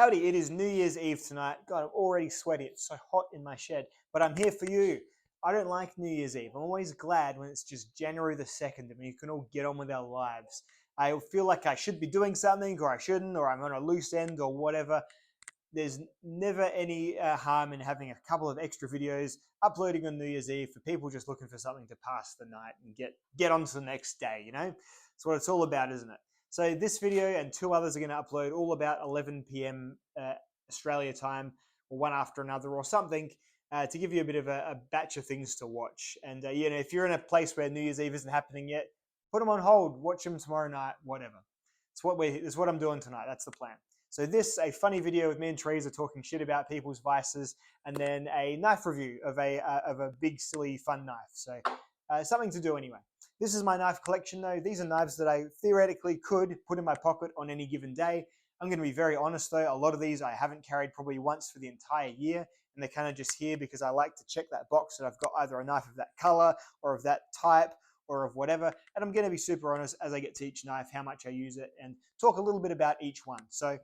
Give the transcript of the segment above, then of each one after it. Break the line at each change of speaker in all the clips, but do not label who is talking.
Howdy, it is New Year's Eve tonight. God, I'm already sweaty. It's so hot in my shed, but I'm here for you. I don't like New Year's Eve. I'm always glad when it's just January the 2nd and we can all get on with our lives. I feel like I should be doing something or I shouldn't, or I'm on a loose end or whatever. There's never any harm in having a couple of extra videos uploading on New Year's Eve for people just looking for something to pass the night and get on to the next day, you know? That's what it's all about, isn't it? So this video and two others are going to upload all about 11 p.m. Australia time, or one after another or something, to give you a bit of a batch of things to watch. And if you're in a place where New Year's Eve isn't happening yet, put them on hold, watch them tomorrow night, whatever. It's what I'm doing tonight. That's the plan. So this, a funny video with me and Teresa talking shit about people's vices, and then a knife review of a big, silly, fun knife. So something to do anyway. This is my knife collection though. These are knives that I theoretically could put in my pocket on any given day. I'm going to be very honest though, a lot of these I haven't carried probably once for the entire year, and they're kind of just here because I like to check that box that I've got either a knife of that color or of that type or of whatever. And I'm going to be super honest as I get to each knife, how much I use it, and talk a little bit about each one. So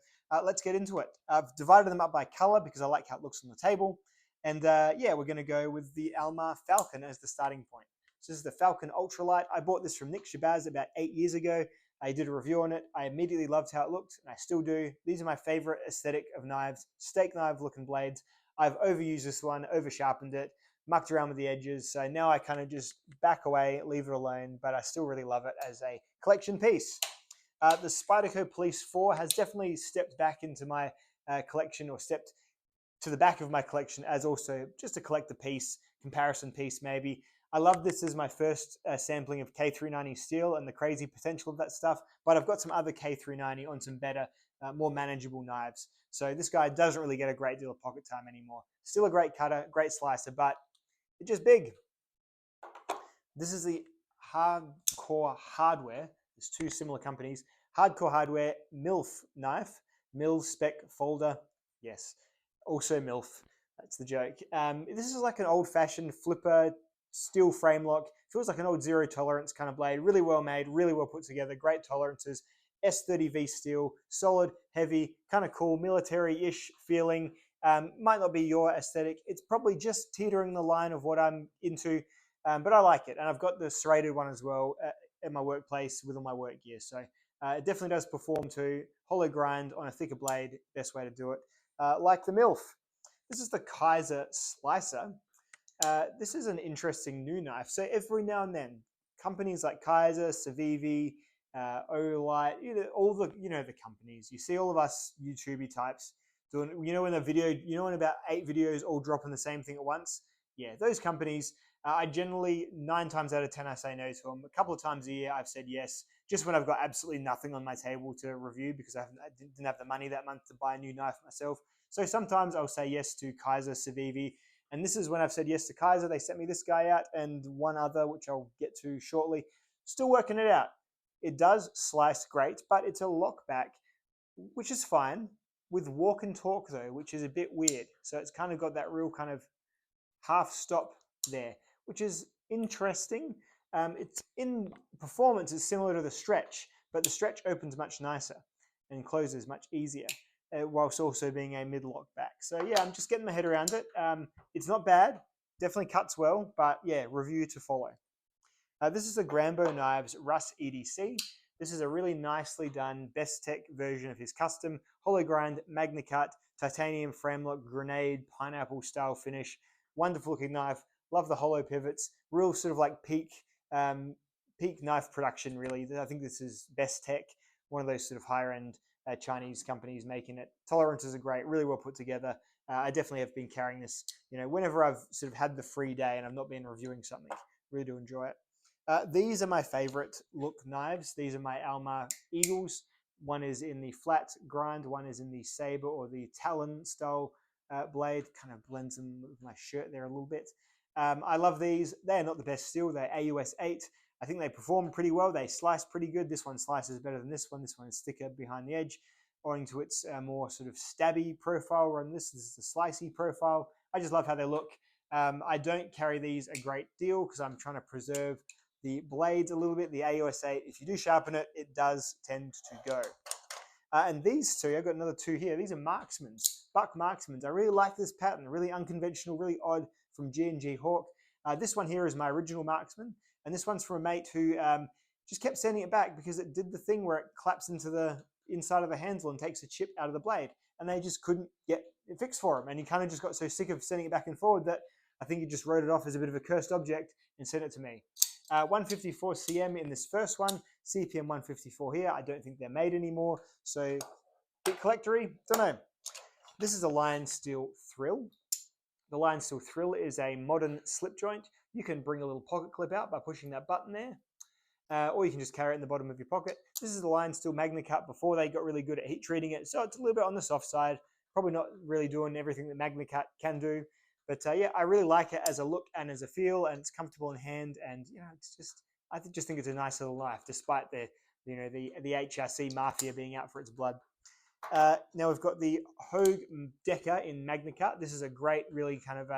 let's get into it. I've divided them up by color because I like how it looks on the table. And yeah, we're going to go with the Alma Falcon as the starting point. So this is the Falcon Ultralight. I bought this from Nick Shabazz about 8 years ago. I did a review on it. I immediately loved how it looked, and I still do. These are my favorite aesthetic of knives, steak knife looking blades. I've overused this one, over sharpened it, mucked around with the edges. So now I kind of just back away, leave it alone, but I still really love it as a collection piece. The Spyderco Police 4 has definitely stepped back into my collection, or stepped to the back of my collection as also just a collector piece, comparison piece maybe. I love this as my first sampling of K390 steel and the crazy potential of that stuff, but I've got some other K390 on some better, more manageable knives. So this guy doesn't really get a great deal of pocket time anymore. Still a great cutter, great slicer, but it's just big. This is the Hardcore Hardware. There's two similar companies. Hardcore Hardware MILF knife, Mil Spec Folder. Yes, also MILF. That's the joke. This is like an old-fashioned flipper steel frame lock. Feels like an old zero tolerance kind of blade. Really well made, really well put together. Great tolerances. S30V steel, solid, heavy, kind of cool, military-ish feeling. Might not be your aesthetic. It's probably just teetering the line of what I'm into, but I like it. And I've got the serrated one as well at my workplace with all my work gear. So it definitely does perform too. Hollow grind on a thicker blade, best way to do it. Like the MILF. This is the Kaiser Slicer. This is an interesting new knife. So every now and then, companies like Kaiser, Civivi, Olight, all the the companies. You see all of us YouTubey types doing. In a video, in about 8 videos all dropping the same thing at once. Yeah, those companies. I generally 9 times out of 10 I say no to them. A couple of times a year I've said yes, just when I've got absolutely nothing on my table to review because I didn't have the money that month to buy a new knife myself. So sometimes I'll say yes to Kaiser, Civivi. And this is when I've said yes to Kaiser. They sent me this guy out and one other, which I'll get to shortly. Still working it out. It does slice great, but it's a lockback, which is fine. With walk and talk, though, which is a bit weird. So it's kind of got that real kind of half stop there, which is interesting. It's in performance, it's similar to the stretch, but the stretch opens much nicer and closes much easier, whilst also being a mid-lock back. So yeah, I'm just getting my head around it. It's not bad, definitely cuts well, but yeah, review to follow. This is the Grambo Knives Russ EDC. This is a really nicely done Best Tech version of his custom hollow grind Magna Cut titanium frame lock grenade pineapple style finish. Wonderful looking knife. Love the hollow pivots. Real sort of like peak knife production really. I think this is Best Tech, one of those sort of higher end Chinese companies making it. Tolerances are great, really well put together. I definitely have been carrying this, whenever I've sort of had the free day and I've not been reviewing something. Really do enjoy it. These are my favorite look knives. These are my Alma Eagles. One is in the flat grind, one is in the saber or the talon style blade. Kind of blends them with my shirt there a little bit. I love these. They're not the best steel. They're AUS 8. I think they perform pretty well. They slice pretty good. This one slices better than this one. This one is thicker behind the edge, owing to its more sort of stabby profile. And this is the slicey profile. I just love how they look. I don't carry these a great deal because I'm trying to preserve the blades a little bit. The AUS 8, if you do sharpen it, it does tend to go. And these two, I've got another two here. These are marksmans, buck marksmans. I really like this pattern, really unconventional, really odd from G&G Hawk. This one here is my original marksman, and this one's from a mate who just kept sending it back because it did the thing where it claps into the inside of the handle and takes a chip out of the blade, and they just couldn't get it fixed for him. And he kind of just got so sick of sending it back and forward that I think he just wrote it off as a bit of a cursed object and sent it to me. 154 cm in this first one, CPM 154 here. I don't think they're made anymore, so bit collectory, don't know. This is a Lion Steel Thrill. The Lion Steel Thrill is a modern slip joint. You can bring a little pocket clip out by pushing that button there, or you can just carry it in the bottom of your pocket. This is the Lion Steel Magna Cut before they got really good at heat treating it, so it's a little bit on the soft side, probably not really doing everything that Magna Cut can do. But yeah, I really like it as a look and as a feel, and it's comfortable in hand, and it's just, I just think it's a nice little knife, despite the the HRC mafia being out for its blood. Now we've got the Hogue Decker in Magna Cut. This is a great, really kind of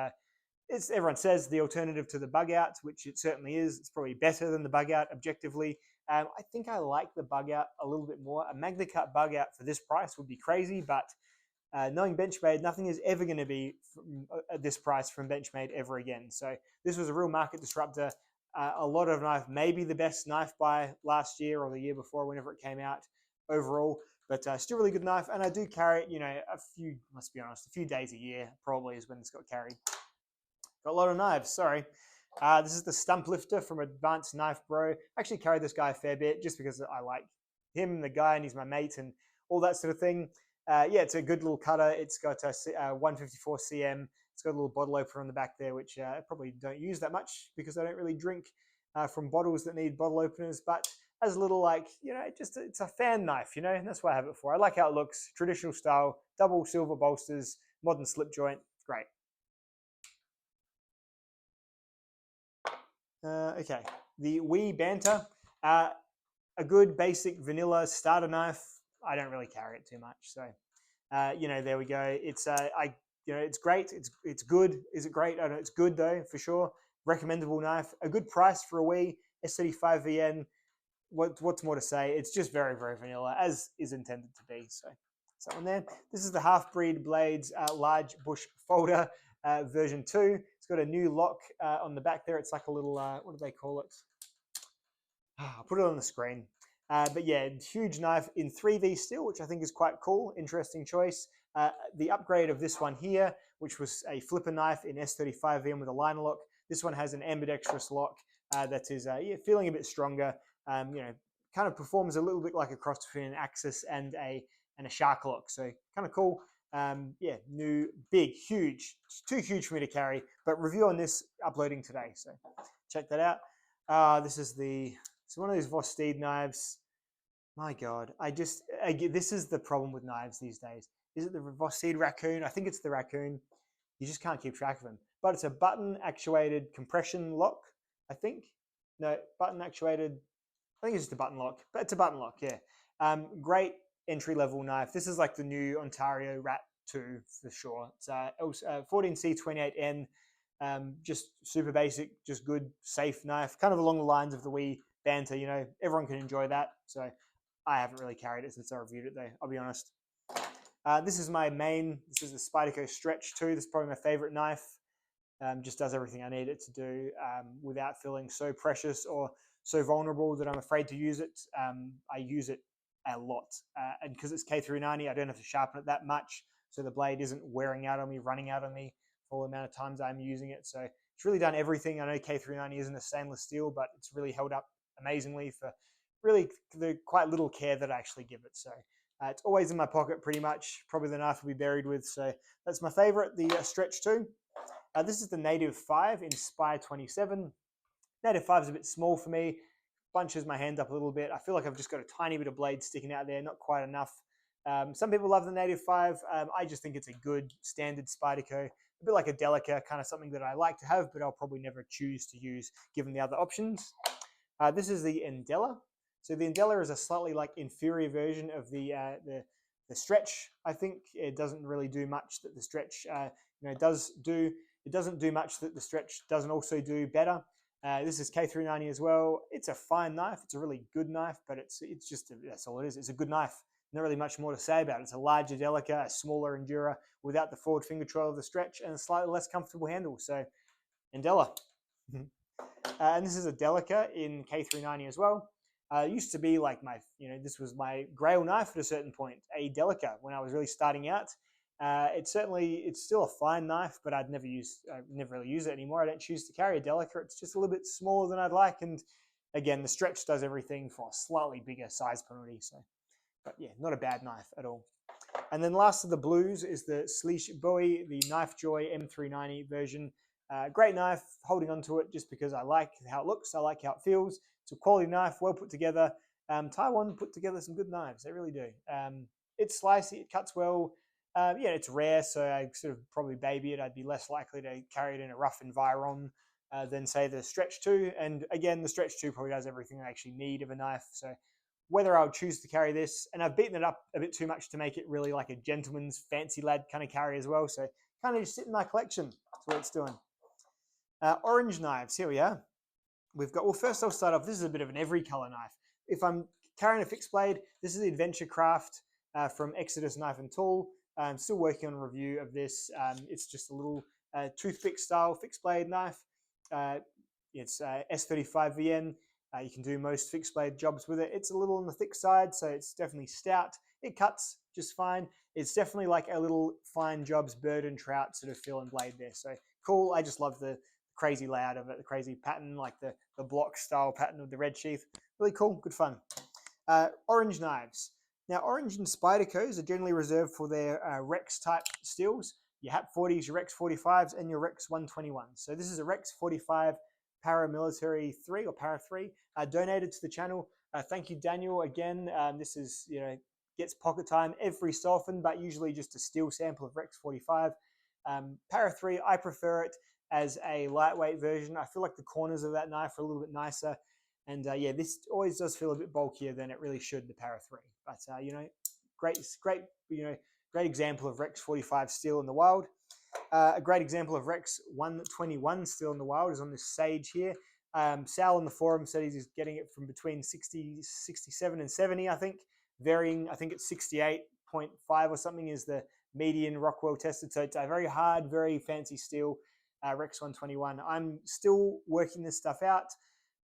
it's, everyone says, the alternative to the bug out, which it certainly is. It's probably better than the bug out objectively. I think I like the bug out a little bit more. A Magna Cut bug out for this price would be crazy, but knowing Benchmade, nothing is ever going to be at this price from Benchmade ever again. So this was a real market disruptor. A lot of knife, maybe the best knife by last year or the year before, whenever it came out overall. But still really good knife, and I do carry it, a few, let's be honest, a few days a year probably is when this got carried. Got a lot of knives, sorry. This is the Stump Lifter from Advanced Knife Bro. I actually carry this guy a fair bit just because I like him, the guy, and he's my mate and all that sort of thing. Yeah, it's a good little cutter. It's got a 154 cm. It's got a little bottle opener on the back there, which I probably don't use that much because I don't really drink from bottles that need bottle openers. But as a little, it's a fan knife, and that's what I have it for. I like how it looks, traditional style, double silver bolsters, modern slip joint, great. Okay, the Wee Banter, a good basic vanilla starter knife. I don't really carry it too much, so there we go. It's it's great. It's good. Is it great? I don't know. It's good though, for sure. Recommendable knife. A good price for a Wee S35 VN. What's more to say? It's just very, very vanilla, as is intended to be. So that one there. This is the Half Breed Blades Large Bush Folder version 2. It's got a new lock on the back there. It's like a little, what do they call it? I'll put it on the screen. But yeah, huge knife in 3V steel, which I think is quite cool. Interesting choice. The upgrade of this one here, which was a flipper knife in S35 VM with a liner lock. This one has an ambidextrous lock that is feeling a bit stronger. Kind of performs a little bit like a cross between an Axis and a shark lock. So kind of cool. Yeah, new, big, huge. It's too huge for me to carry. But review on this uploading today. So check that out. This is one of these Vosteed knives. My God, this is the problem with knives these days. Is it the Vosteed Raccoon? I think it's the Raccoon. You just can't keep track of them. But it's a button-actuated compression lock, I think. No, button-actuated. I think it's just a button lock, but it's a button lock, yeah. Great entry-level knife. This is like the new Ontario Rat 2 for sure. It's 14C28N. Just super basic, just good, safe knife. Kind of along the lines of the Wee Banter, everyone can enjoy that. So I haven't really carried it since I reviewed it though, I'll be honest. This is my main, this is the Spyderco Stretch 2. This is probably my favorite knife. Just does everything I need it to do without feeling so precious or so vulnerable that I'm afraid to use it. I use it a lot. And because it's K390, I don't have to sharpen it that much. So the blade isn't wearing out on me, running out on me for the amount of times I'm using it. So it's really done everything. I know K390 isn't a stainless steel, but it's really held up amazingly for really the quite little care that I actually give it. So it's always in my pocket pretty much. Probably the knife will be buried with. So that's my favorite, the Stretch 2. This is the Native 5 in Spy 27. Native 5 is a bit small for me. Bunches my hand up a little bit. I feel like I've just got a tiny bit of blade sticking out there, not quite enough. Some people love the Native 5. I just think it's a good standard Spyderco. A bit like a Delica, kind of something that I like to have, but I'll probably never choose to use given the other options. This is the Endella. So the Endella is a slightly inferior version of the Stretch. I think it doesn't really do much that the Stretch does do. It doesn't do much that the Stretch doesn't also do better. This is K390 as well. It's a fine knife. It's a really good knife, but it's just, that's all it is. It's a good knife. not really much more to say about it. It's a larger Delica, a smaller Endura without the forward finger control of the stretch, and a slightly less comfortable handle. So, Endella. And this is a Delica in K390 as well. Used to be like my, this was my grail knife at a certain point, a Delica when I was really starting out. It's still a fine knife, but I never really use it anymore. I don't choose to carry a Delica. It's just a little bit smaller than I'd like, and again, the stretch does everything for a slightly bigger size penalty. So, but yeah, not a bad knife at all. And then last of the blues is the Sleesh Bowie, the Knife Joy M390 version. Great knife, holding onto it just because I like how it looks, I like how it feels. It's a quality knife, well put together. Taiwan put together some good knives, they really do. It's slicey, it cuts well. Yeah, it's rare, so I sort of probably baby it. I'd be less likely to carry it in a rough environment than say the Stretch 2. And again, the Stretch 2 probably does everything I actually need of a knife. So whether I would choose to carry this, and I've beaten it up a bit too much to make it really like a gentleman's fancy lad kind of carry as well. So kind of just sit in my collection. That's what it's doing. Orange knives, here we are. We've got, well, first I'll start off, this is a bit of an every color knife. If I'm carrying a fixed blade, this is the Adventure Craft from Exodus Knife and Tool. I'm still working on a review of this. It's just a little toothpick style fixed blade knife. It's S35 VN. You can do most fixed blade jobs with it. It's a little on the thick side, so it's definitely stout. It cuts just fine. It's definitely like a little fine jobs bird and trout sort of feel and blade there. So cool. I just love the crazy layout of it, the crazy pattern, like the block style pattern of the red sheath. Really cool, good fun. Orange knives. Now, Orange and Spydercos are generally reserved for their Rex type steels. Your HAP 40s, your Rex 45s, and your Rex 121s. So this is a Rex 45 Paramilitary 3 or Para 3 donated to the channel. Thank you, Daniel. Again, this is, gets pocket time every so often, but usually just a steel sample of Rex 45. Para 3, I prefer it as a lightweight version. I feel like the corners of that knife are a little bit nicer. And yeah, this always does feel a bit bulkier than it really should, the Para 3. But, great example of Rex 45 steel in the wild. A great example of Rex 121 steel in the wild is on this Sage here. Sal on the forum said he's getting it from between 60, 67 and 70, I think. Varying, I think it's 68.5 or something is the median Rockwell tested. So it's a very hard, very fancy steel, Rex 121. I'm still working this stuff out.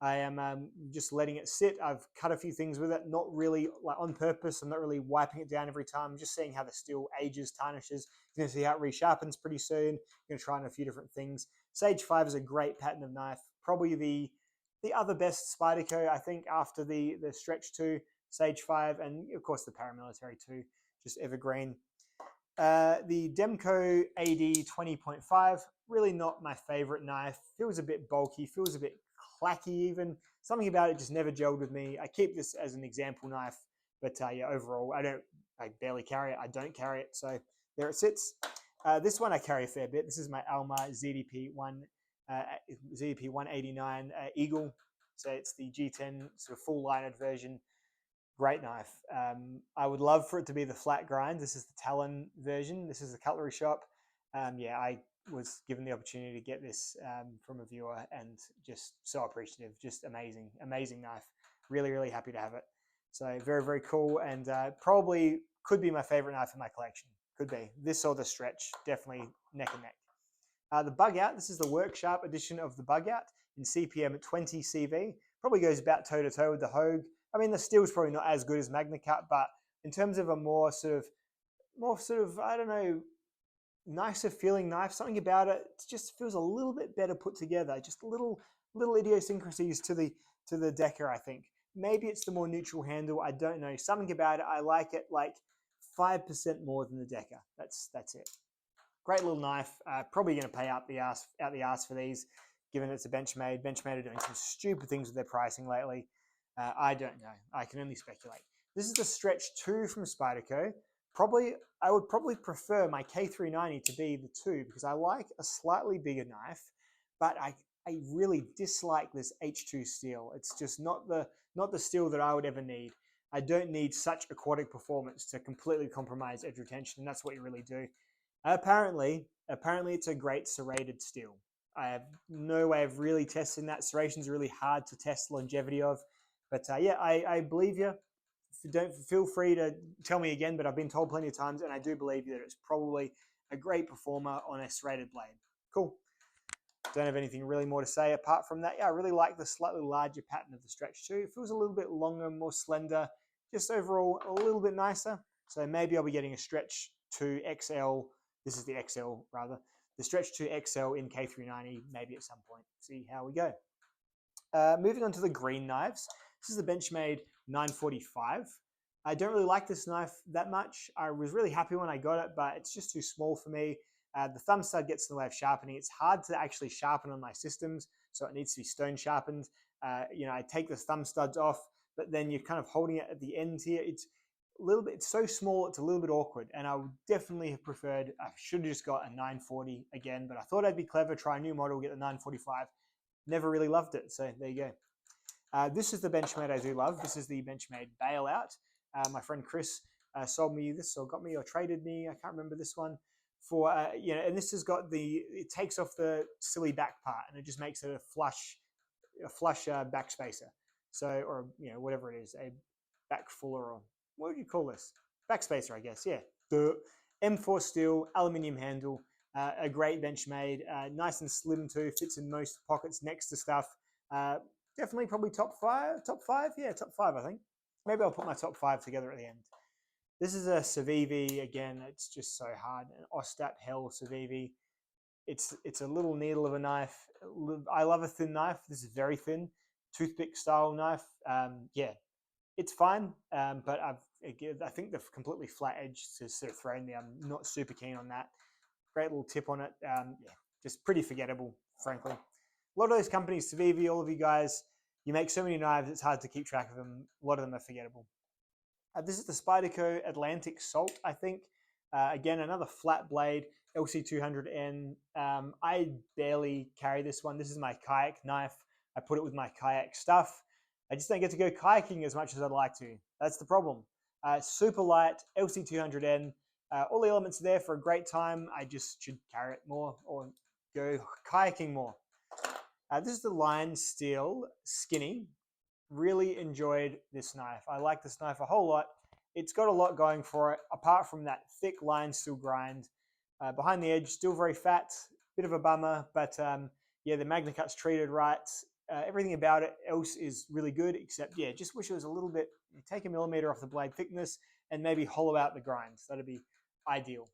I am just letting it sit. I've cut a few things with it, not really like on purpose. I'm not really wiping it down every time. I'm just seeing how the steel ages, tarnishes. You're going to see how it resharpens pretty soon. I'm going to try on a few different things. Sage 5 is a great pattern of knife. Probably the other best Spyderco, I think, after the Stretch 2, Sage 5, and of course the Paramilitary 2, just evergreen. The Demco AD 20.5, really not my favorite knife. Feels a bit bulky, feels a bit clacky even. Something about it just never gelled with me. I keep this as an example knife, but yeah, overall, I barely carry it. I don't carry it, so there it sits. This one I carry a fair bit. This is my Alma ZDP 189 Eagle. So it's the G10 sort of full linered version. Great knife. I would love for it to be the flat grind. This is the Talon version. This is the cutlery shop. Yeah, I was given the opportunity to get this from a viewer and just so appreciative. Just amazing, amazing knife. Really, really happy to have it. So very, very cool, and probably could be my favorite knife in my collection. Could be. This or the Stretch, definitely neck and neck. The Bug Out, this is the Workshop edition of the Bug Out in CPM at 20 CV. Probably goes about toe-to-toe with the Hogue. I mean, the steel's probably not as good as Magna Cut, but in terms of a more sort of, I don't know, nicer feeling knife, something about it just feels a little bit better put together. Just little idiosyncrasies to the Decker, I think. Maybe it's the more neutral handle. I don't know. Something about it, I like it like 5% more than the Decker. That's it. Great little knife. Probably going to pay out the ass for these, given it's a Benchmade. Benchmade are doing some stupid things with their pricing lately. I don't know. I can only speculate. This is the Stretch 2 from Spyderco. I would probably prefer my K390 to be the 2 because I like a slightly bigger knife, but I really dislike this H2 steel. It's just not the steel that I would ever need. I don't need such aquatic performance to completely compromise edge retention, and that's what you really do. Apparently it's a great serrated steel. I have no way of really testing that. Serration's really hard to test longevity of. But yeah, I believe you. don't feel free to tell me again, but I've been told plenty of times, and I do believe that it's probably a great performer on a serrated blade. Cool. Don't have anything really more to say apart from that. Yeah, I really like the slightly larger pattern of the stretch too. It feels a little bit longer, more slender, just overall a little bit nicer. So maybe I'll be getting a stretch 2 XL. This is the XL rather. The stretch 2 XL in K390 maybe at some point. See how we go. Moving on to the green knives. This is the Benchmade 945. I don't really like this knife that much. I was really happy when I got it, but it's just too small for me. The thumb stud gets in the way of sharpening. It's hard to actually sharpen on my systems, so it needs to be stone sharpened. I take the thumb studs off, but then you're kind of holding it at the ends here. It's a little bit, it's so small, it's a little bit awkward, and I would definitely have preferred, I should have just got a 940 again, but I thought I'd be clever, try a new model, get the 945. Never really loved it, so there you go. This is the Benchmade I do love. This is the Benchmade Bailout. My friend Chris sold me this, or got me, or traded me, I can't remember this one, for, and this has got it takes off the silly back part, and it just makes it a flush back spacer. So, or, whatever it is, a back fuller, or what would you call this? Back spacer, I guess, yeah. The M4 steel, aluminium handle, a great Benchmade, nice and slim too, fits in most pockets next to stuff. Definitely probably top five, yeah, top five, I think. Maybe I'll put my top 5 together at the end. This is a Civivi, again, it's just so hard, an Ostap Hell Civivi. It's a little needle of a knife. I love a thin knife. This is very thin, toothpick style knife. Yeah, it's fine, but I think the completely flat edge is sort of thrown me. I'm not super keen on that. Great little tip on it. Yeah, just pretty forgettable, frankly. A lot of those companies, Civivi, all of you guys, you make so many knives, it's hard to keep track of them. A lot of them are forgettable. This is the Spyderco Atlantic Salt, I think. Again, another flat blade, LC200N. I barely carry this one. This is my kayak knife. I put it with my kayak stuff. I just don't get to go kayaking as much as I'd like to. That's the problem. Super light, LC200N. All the elements are there for a great time. I just should carry it more or go kayaking more. This is the Lion Steel Skinny. Really enjoyed this knife. I like this knife a whole lot. It's got a lot going for it, apart from that thick Lion Steel grind. Behind the edge, still very fat, bit of a bummer, but yeah, the MagnaCut's treated right. Everything about it else is really good, except, yeah, just wish it was a little bit, take a millimeter off the blade thickness and maybe hollow out the grinds. That'd be ideal.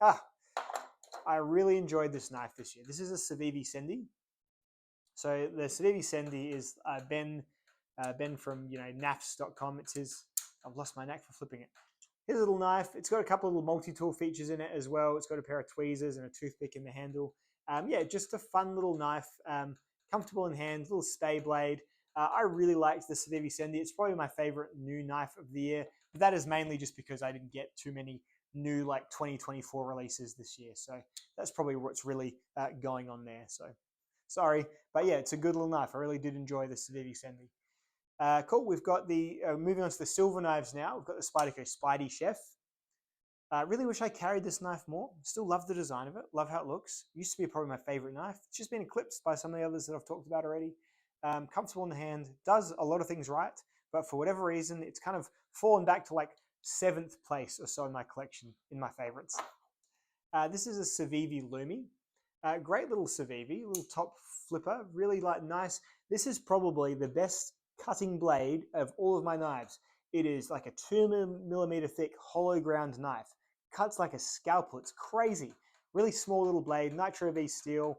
I really enjoyed this knife this year. This is a Civivi Sendi. So the Civivi Sendi is Ben from nafs.com. It's his. I've lost my knack for flipping it. His little knife. It's got a couple of little multi-tool features in it as well. It's got a pair of tweezers and a toothpick in the handle. Yeah, just a fun little knife. Comfortable in hand, little stay blade. I really liked the Civivi Sendi. It's probably my favorite new knife of the year. But that is mainly just because I didn't get too many new 2024 releases this year. So that's probably what's really going on there. So sorry, but yeah, it's a good little knife. I really did enjoy the Civivi Sendi. Cool. We've got the moving on to the silver knives now. We've got the Spyderco Spidey Chef. Really wish I carried this knife more. Still love the design of it. Love how it looks. Used to be probably my favorite knife. It's just been eclipsed by some of the others that I've talked about already. Comfortable in the hand. Does a lot of things right, but for whatever reason, it's kind of fallen back to 7th place or so in my collection, in my favorites. This is a Civivi Lumi. Great little Civivi, little top flipper. Really nice. This is probably the best cutting blade of all of my knives. It is like a 2mm thick hollow ground knife. Cuts like a scalpel. It's crazy. Really small little blade. Nitro V steel.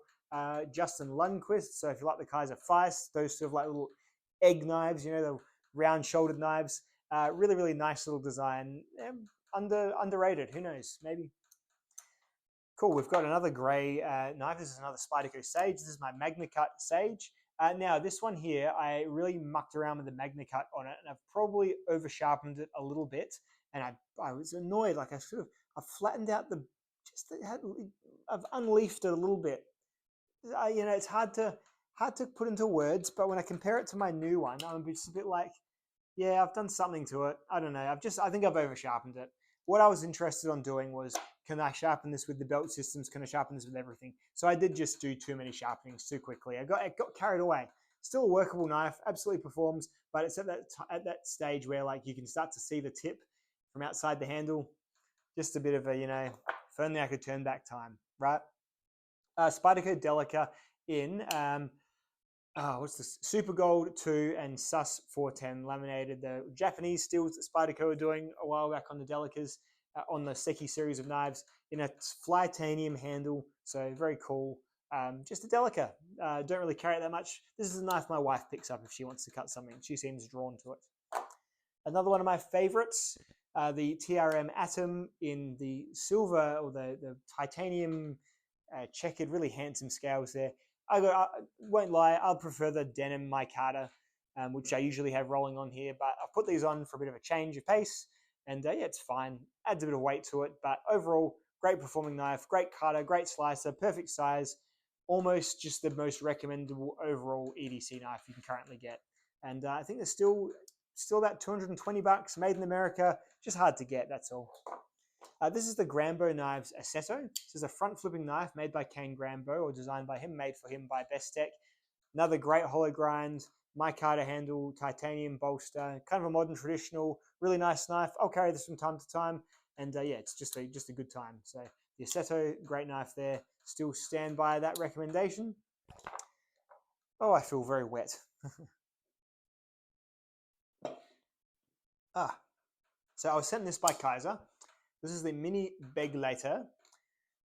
Justin Lundquist. So if you like the Kaiser Feist, those sort of little egg knives, the round shouldered knives. Really, really nice little design. Underrated. Who knows? Maybe. Cool. We've got another gray knife. This is another Spyderco Sage. This is my MagnaCut Sage. Now, this one here, I really mucked around with the MagnaCut on it, and I've probably over sharpened it a little bit. And I was annoyed. I flattened out I've unleafed it a litlittle bit. It's hard to put into words, but when I compare it to my new one, I'm just a bit yeah, I've done something to it. I don't know. I think I've over sharpened it. What I was interested on doing was, can I sharpen this with the belt systems? Can I sharpen this with everything? So I did just do too many sharpenings too quickly. I got carried away. Still a workable knife, absolutely performs, but it's at that stage where like you can start to see the tip from outside the handle. Just a bit of a, if only I could turn back time, right? Spyderco Delica in what's this? Super Gold 2 and Sus 410 laminated. The Japanese steels that Spyderco were doing a while back on the Delicas, on the Seki series of knives, in a flytanium handle. So very cool. Just a Delica. Don't really carry it that much. This is a knife my wife picks up if she wants to cut something. She seems drawn to it. Another one of my favorites, the TRM Atom in the silver or the titanium checkered, really handsome scales there. I won't lie, I'll prefer the denim micarta, which I usually have rolling on here, but I've put these on for a bit of a change of pace, and yeah, it's fine. Adds a bit of weight to it, but overall, great performing knife, great cutter, great slicer, perfect size, almost just the most recommendable overall EDC knife you can currently get. And I think there's still about $220, made in America, just hard to get, that's all. This is the Grambo Knives Assetto. This is a front flipping knife made by Kane Grambo, or designed by him, made for him by Best Tech. Another great hollow grind, micarta handle, titanium bolster, kind of a modern traditional, really nice knife. I'll carry this from time to time, and yeah, it's just a good time. So the Assetto, great knife there. Still stand by that recommendation. Oh, I feel very wet. So I was sent this by Kaiser. This is the Mini Begleiter.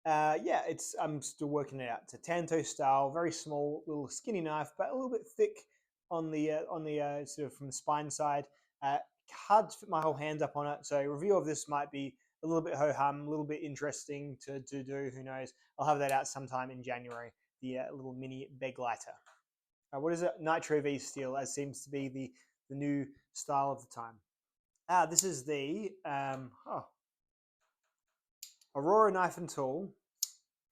Yeah, I'm still working it out. It's a Tanto style, very small, little skinny knife, but a little bit thick on the sort of from the spine side. Hard to fit my whole hand up on it, so a review of this might be a little bit ho-hum, a little bit interesting to do. Who knows? I'll have that out sometime in January. The little Mini Begleiter. What is it? Nitro V steel, as seems to be the new style of the time. This is the Aurora Knife and Tool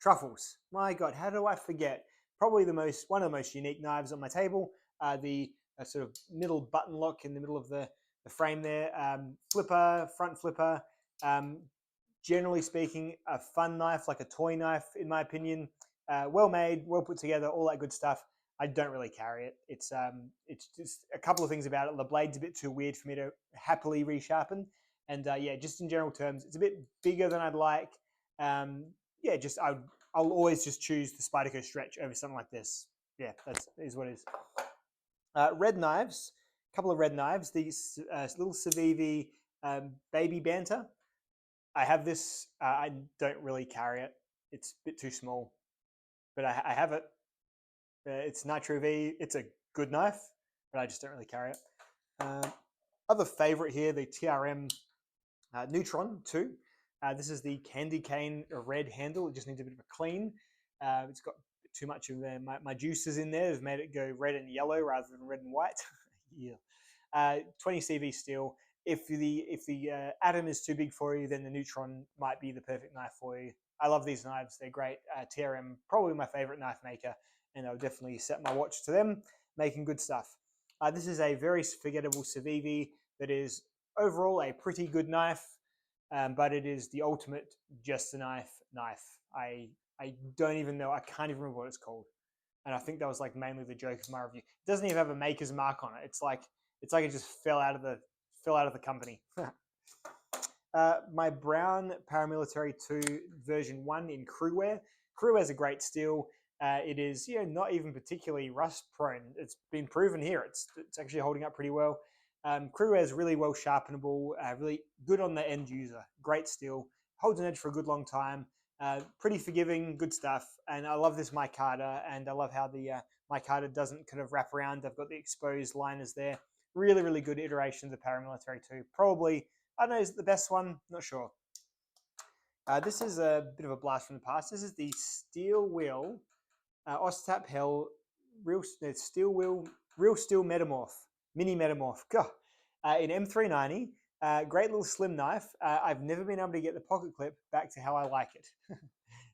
Truffles. My God, how do I forget? Probably one of the most unique knives on my table. The sort of middle button lock in the middle of the frame there. Flipper, front flipper. Generally speaking, a fun knife, like a toy knife, in my opinion. Well made, well put together, all that good stuff. I don't really carry it. It's just a couple of things about it. The blade's a bit too weird for me to happily resharpen. And yeah, just in general terms, it's a bit bigger than I'd like. Yeah, I'll always just choose the Spyderco Stretch over something like this. Yeah, that is what it is. Red knives, a couple of red knives. These little Civivi Baby Banter. I have this. I don't really carry it. It's a bit too small, but I have it. It's Nitro V. It's a good knife, but I just don't really carry it. Other favorite here, the TRM Neutron 2. This is the Candy Cane red handle. It just needs a bit of a clean. It's got too much of my juices in there. They've made it go red and yellow rather than red and white. Yeah. 20 CV steel. If the atom is too big for you, then the Neutron might be the perfect knife for you. I love these knives. They're great. TRM, probably my favorite knife maker, and I'll definitely set my watch to them, making good stuff. This is a very forgettable Civivi that is overall a pretty good knife, but it is the ultimate just a knife. I don't even know. I can't even remember what it's called, and I think that was like mainly the joke of my review. It doesn't even have a maker's mark on it. It's like it just fell out of the company. My brown Paramilitary 2 version 1 in Crewwear. Crewwear is a great steel. It is not even particularly rust prone. It's been proven here. It's actually holding up pretty well. Crewwear is really well sharpenable, really good on the end user. Great steel, holds an edge for a good long time. Pretty forgiving, good stuff. And I love this micarta, and I love how the micarta doesn't kind of wrap around. I've got the exposed liners there. Really, really good iteration of the Paramilitary 2. Probably, I don't know, is it the best one? Not sure. This is a bit of a blast from the past. This is the Steel Wheel Ostap Hell Real Steel Wheel Real Steel Metamorph Mini Metamorph. God. In M390, great little slim knife. I've never been able to get the pocket clip back to how I like it.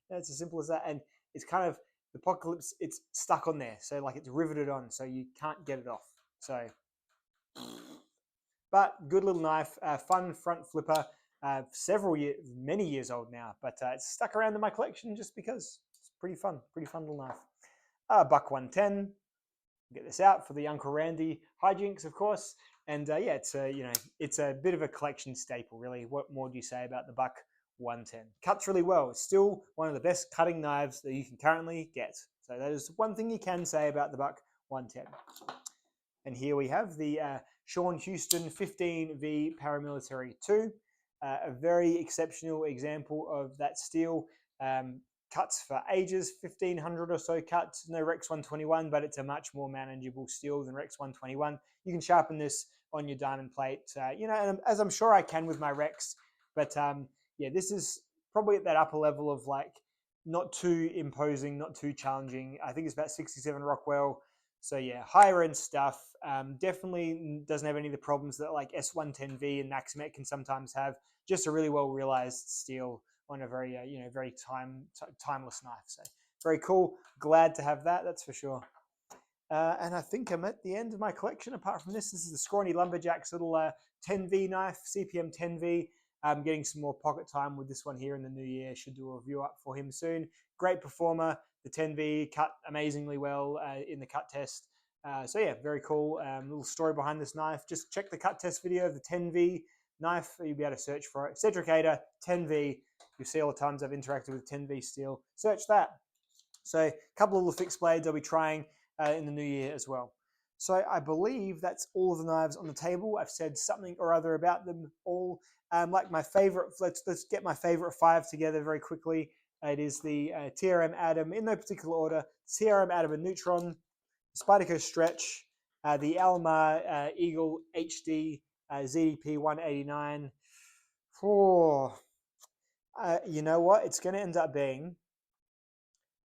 That's as simple as that. And it's kind of the pocket clips. It's stuck on there, so like it's riveted on, so you can't get it off. So. But good little knife, fun front flipper, many years old now, but it's stuck around in my collection just because it's pretty fun little knife. Buck 110, Get this out for the Uncle Randy hijinks, of course. And yeah, it's a bit of a collection staple, really. What more do you say about the Buck 110? Cuts really well. It's still one of the best cutting knives that you can currently get. So that is one thing you can say about the Buck 110. And here we have the Sean Houston 15V Paramilitary 2, a very exceptional example of that steel. Cuts for ages, 1500 or so cuts, no Rex 121, but it's a much more manageable steel than Rex 121. You can sharpen this on your diamond plate, and as I'm sure I can with my Rex, but yeah, this is probably at that upper level of like not too imposing, not too challenging. I think it's about 67 Rockwell. So yeah, higher end stuff. Definitely doesn't have any of the problems that like S110V and Maximet can sometimes have. Just a really well realized steel on a very very timeless knife. So very cool. Glad to have that. That's for sure. And I think I'm at the end of my collection. Apart from this is the Scrawny Lumberjack's little 10V knife, CPM 10V. I'm getting some more pocket time with this one here in the new year. Should do a review up for him soon. Great performer. The 10V cut amazingly well in the cut test. So yeah, very cool. Little story behind this knife. Just check the cut test video of the 10V knife. You'll be able to search for it. Cedric 10V. You'll see all the times I've interacted with 10V steel. Search that. So a couple of little fixed blades I'll be trying in the new year as well. So I believe that's all of the knives on the table. I've said something or other about them all. Like my favorite, let's get my favorite 5 together very quickly. It is the TRM Atom, in no particular order, TRM Atom and Neutron, Spyderco Stretch, the Almar Eagle HD ZDP 189. You know what? It's going to end up being,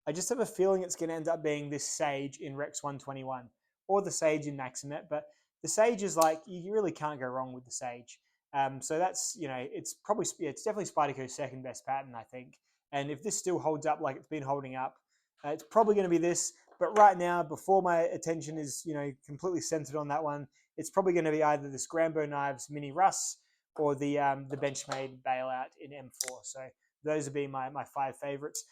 I just have a feeling it's going to end up being this Sage in Rex 121 or the Sage in Maximet, but the Sage is like, you really can't go wrong with the Sage. So that's, it's probably, it's definitely Spyderco's second best pattern, I think. And if this still holds up like it's been holding up, it's probably going to be this. But right now, before my attention is, completely centered on that one, it's probably going to be either this Grambo Knives Mini Russ or the Benchmade Bailout in M4. So those would be my 5 favorites.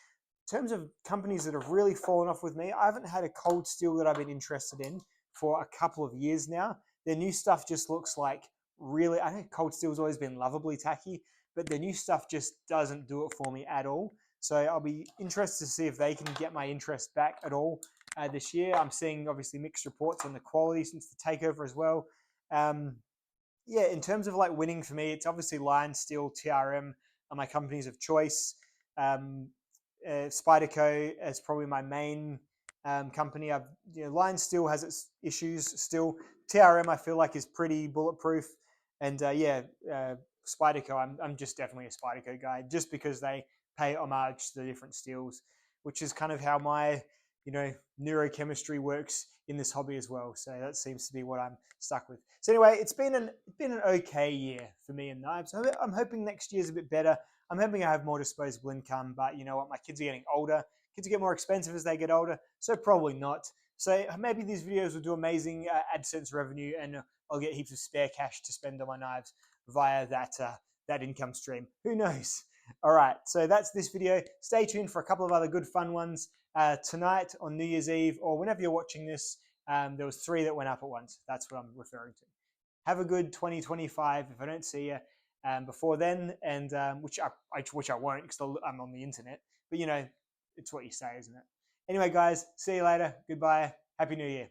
In terms of companies that have really fallen off with me, I haven't had a cold steel that I've been interested in for a couple of years now. Their new stuff just looks like really, I think cold steel's always been lovably tacky, but their new stuff just doesn't do it for me at all. So I'll be interested to see if they can get my interest back at all this year. I'm seeing obviously mixed reports on the quality since the takeover as well. Yeah, in terms of like winning for me, it's obviously Lion Steel, TRM are my companies of choice. Spyderco is probably my main company. Lion Steel has its issues still. TRM I feel like is pretty bulletproof, and Spyderco I'm just definitely a Spyderco guy just because they pay homage to the different steels, which is kind of how my neurochemistry works in this hobby as well. So that seems to be what I'm stuck with. So anyway, it's been an okay year for me in knives. I'm hoping next year's a bit better. I'm hoping I have more disposable income, but you know what? My kids are getting older. Kids get more expensive as they get older, so probably not. So maybe these videos will do amazing AdSense revenue, and I'll get heaps of spare cash to spend on my knives via that income stream. Who knows? All right, so that's this video. Stay tuned for a couple of other good fun ones tonight on New Year's Eve, or whenever you're watching this. There was 3 that went up at once. That's what I'm referring to. Have a good 2025 if I don't see you before then, and which I won't because I'm on the internet. But it's what you say, isn't it? Anyway, guys, see you later. Goodbye. Happy New Year.